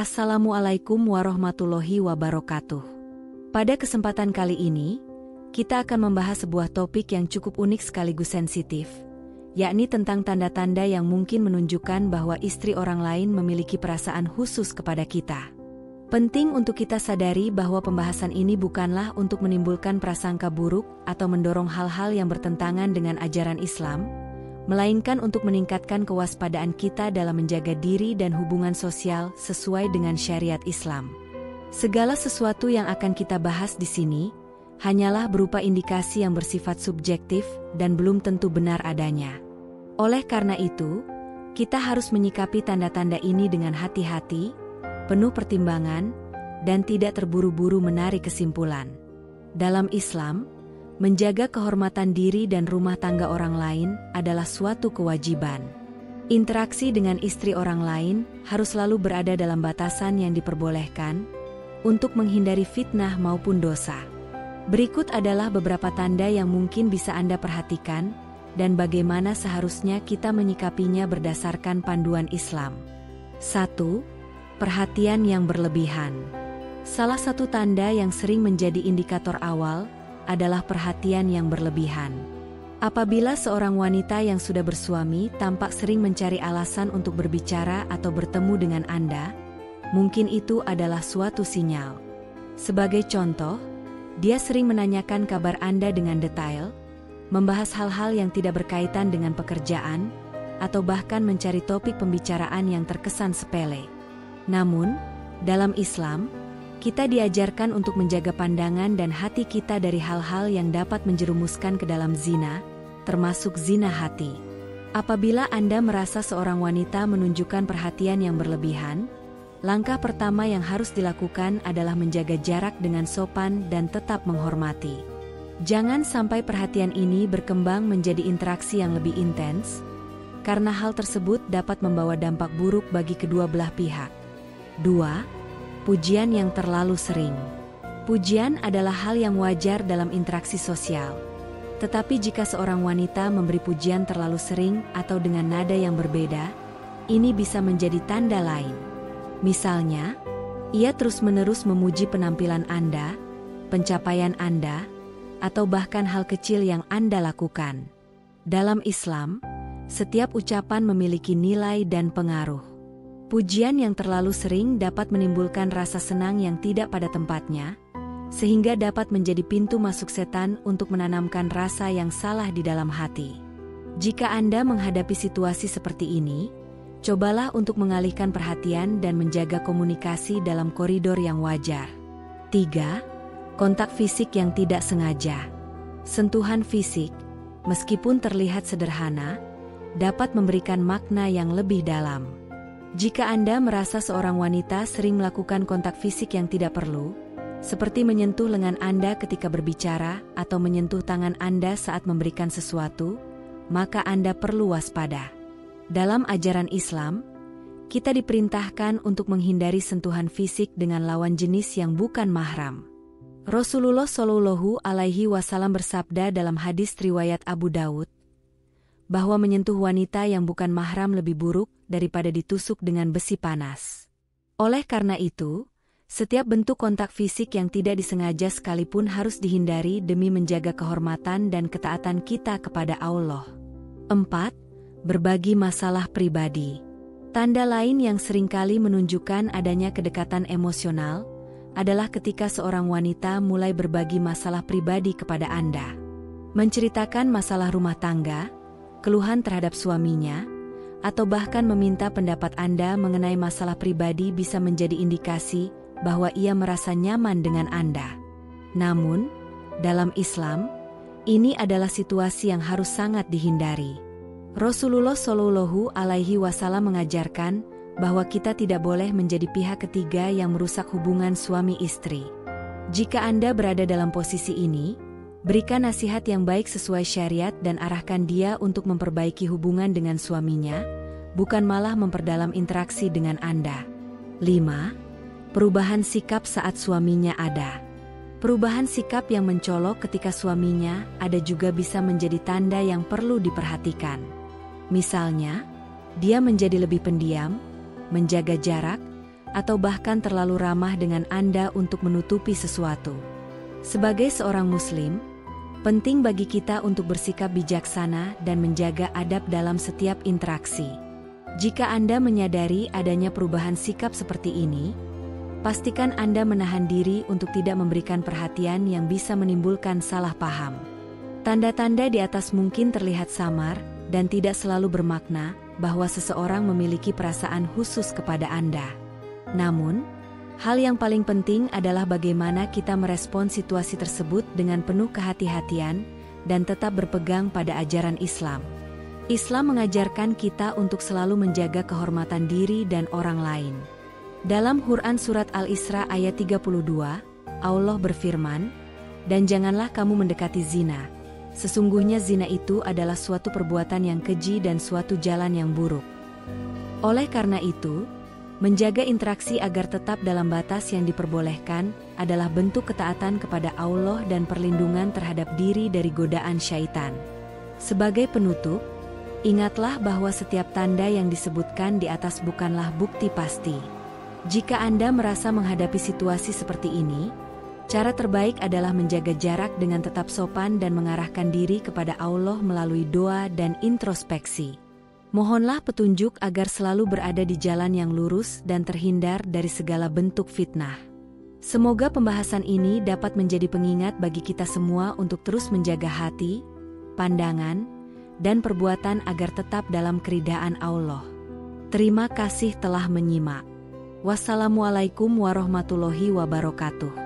Assalamualaikum warahmatullahi wabarakatuh. Pada kesempatan kali ini, kita akan membahas sebuah topik yang cukup unik sekaligus sensitif, yakni tentang tanda-tanda yang mungkin menunjukkan bahwa istri orang lain memiliki perasaan khusus kepada kita. Penting untuk kita sadari bahwa pembahasan ini bukanlah untuk menimbulkan prasangka buruk atau mendorong hal-hal yang bertentangan dengan ajaran Islam, melainkan untuk meningkatkan kewaspadaan kita dalam menjaga diri dan hubungan sosial sesuai dengan syariat Islam. Segala sesuatu yang akan kita bahas di sini hanyalah berupa indikasi yang bersifat subjektif dan belum tentu benar adanya. Oleh karena itu, kita harus menyikapi tanda-tanda ini dengan hati-hati, penuh pertimbangan, dan tidak terburu-buru menarik kesimpulan. Dalam Islam, menjaga kehormatan diri dan rumah tangga orang lain adalah suatu kewajiban. Interaksi dengan istri orang lain harus selalu berada dalam batasan yang diperbolehkan untuk menghindari fitnah maupun dosa. Berikut adalah beberapa tanda yang mungkin bisa Anda perhatikan dan bagaimana seharusnya kita menyikapinya berdasarkan panduan Islam. 1. Perhatian yang berlebihan. Salah satu tanda yang sering menjadi indikator awal adalah perhatian yang berlebihan. Apabila seorang wanita yang sudah bersuami tampak sering mencari alasan untuk berbicara atau bertemu dengan Anda, mungkin itu adalah suatu sinyal. Sebagai contoh, dia sering menanyakan kabar Anda dengan detail, membahas hal-hal yang tidak berkaitan dengan pekerjaan, atau bahkan mencari topik pembicaraan yang terkesan sepele. Namun, dalam Islam, kita diajarkan untuk menjaga pandangan dan hati kita dari hal-hal yang dapat menjerumuskan ke dalam zina, termasuk zina hati. Apabila Anda merasa seorang wanita menunjukkan perhatian yang berlebihan, langkah pertama yang harus dilakukan adalah menjaga jarak dengan sopan dan tetap menghormati. Jangan sampai perhatian ini berkembang menjadi interaksi yang lebih intens, karena hal tersebut dapat membawa dampak buruk bagi kedua belah pihak. 2. Pujian yang terlalu sering. Pujian adalah hal yang wajar dalam interaksi sosial. Tetapi jika seorang wanita memberi pujian terlalu sering atau dengan nada yang berbeda, ini bisa menjadi tanda lain. Misalnya, ia terus-menerus memuji penampilan Anda, pencapaian Anda, atau bahkan hal kecil yang Anda lakukan. Dalam Islam, setiap ucapan memiliki nilai dan pengaruh. Pujian yang terlalu sering dapat menimbulkan rasa senang yang tidak pada tempatnya, sehingga dapat menjadi pintu masuk setan untuk menanamkan rasa yang salah di dalam hati. Jika Anda menghadapi situasi seperti ini, cobalah untuk mengalihkan perhatian dan menjaga komunikasi dalam koridor yang wajar. 3. Kontak fisik yang tidak sengaja. Sentuhan fisik, meskipun terlihat sederhana, dapat memberikan makna yang lebih dalam. Jika Anda merasa seorang wanita sering melakukan kontak fisik yang tidak perlu, seperti menyentuh lengan Anda ketika berbicara atau menyentuh tangan Anda saat memberikan sesuatu, maka Anda perlu waspada. Dalam ajaran Islam, kita diperintahkan untuk menghindari sentuhan fisik dengan lawan jenis yang bukan mahram. Rasulullah Shallallahu Alaihi Wasallam bersabda dalam hadis riwayat Abu Daud, bahwa menyentuh wanita yang bukan mahram lebih buruk daripada ditusuk dengan besi panas. Oleh karena itu, setiap bentuk kontak fisik yang tidak disengaja sekalipun harus dihindari demi menjaga kehormatan dan ketaatan kita kepada Allah. 4. Berbagi masalah pribadi. Tanda lain yang seringkali menunjukkan adanya kedekatan emosional adalah ketika seorang wanita mulai berbagi masalah pribadi kepada Anda. Menceritakan masalah rumah tangga, keluhan terhadap suaminya, atau bahkan meminta pendapat Anda mengenai masalah pribadi bisa menjadi indikasi bahwa ia merasa nyaman dengan Anda. Namun, dalam Islam, ini adalah situasi yang harus sangat dihindari. Rasulullah Shallallahu Alaihi Wasallam mengajarkan bahwa kita tidak boleh menjadi pihak ketiga yang merusak hubungan suami istri. Jika Anda berada dalam posisi ini, berikan nasihat yang baik sesuai syariat dan arahkan dia untuk memperbaiki hubungan dengan suaminya, bukan malah memperdalam interaksi dengan Anda. 5. Perubahan sikap saat suaminya ada. Perubahan sikap yang mencolok ketika suaminya ada juga bisa menjadi tanda yang perlu diperhatikan. Misalnya, dia menjadi lebih pendiam, menjaga jarak, atau bahkan terlalu ramah dengan Anda untuk menutupi sesuatu. Sebagai seorang Muslim, penting bagi kita untuk bersikap bijaksana dan menjaga adab dalam setiap interaksi. Jika Anda menyadari adanya perubahan sikap seperti ini, pastikan Anda menahan diri untuk tidak memberikan perhatian yang bisa menimbulkan salah paham. Tanda-tanda di atas mungkin terlihat samar dan tidak selalu bermakna bahwa seseorang memiliki perasaan khusus kepada Anda. Namun, hal yang paling penting adalah bagaimana kita merespon situasi tersebut dengan penuh kehati-hatian dan tetap berpegang pada ajaran Islam. Islam mengajarkan kita untuk selalu menjaga kehormatan diri dan orang lain. Dalam Quran Surat Al-Isra ayat 32, Allah berfirman, "Dan janganlah kamu mendekati zina. Sesungguhnya zina itu adalah suatu perbuatan yang keji dan suatu jalan yang buruk." Oleh karena itu, menjaga interaksi agar tetap dalam batas yang diperbolehkan adalah bentuk ketaatan kepada Allah dan perlindungan terhadap diri dari godaan syaitan. Sebagai penutup, ingatlah bahwa setiap tanda yang disebutkan di atas bukanlah bukti pasti. Jika Anda merasa menghadapi situasi seperti ini, cara terbaik adalah menjaga jarak dengan tetap sopan dan mengarahkan diri kepada Allah melalui doa dan introspeksi. Mohonlah petunjuk agar selalu berada di jalan yang lurus dan terhindar dari segala bentuk fitnah. Semoga pembahasan ini dapat menjadi pengingat bagi kita semua untuk terus menjaga hati, pandangan, dan perbuatan agar tetap dalam keridhaan Allah. Terima kasih telah menyimak. Wassalamualaikum warahmatullahi wabarakatuh.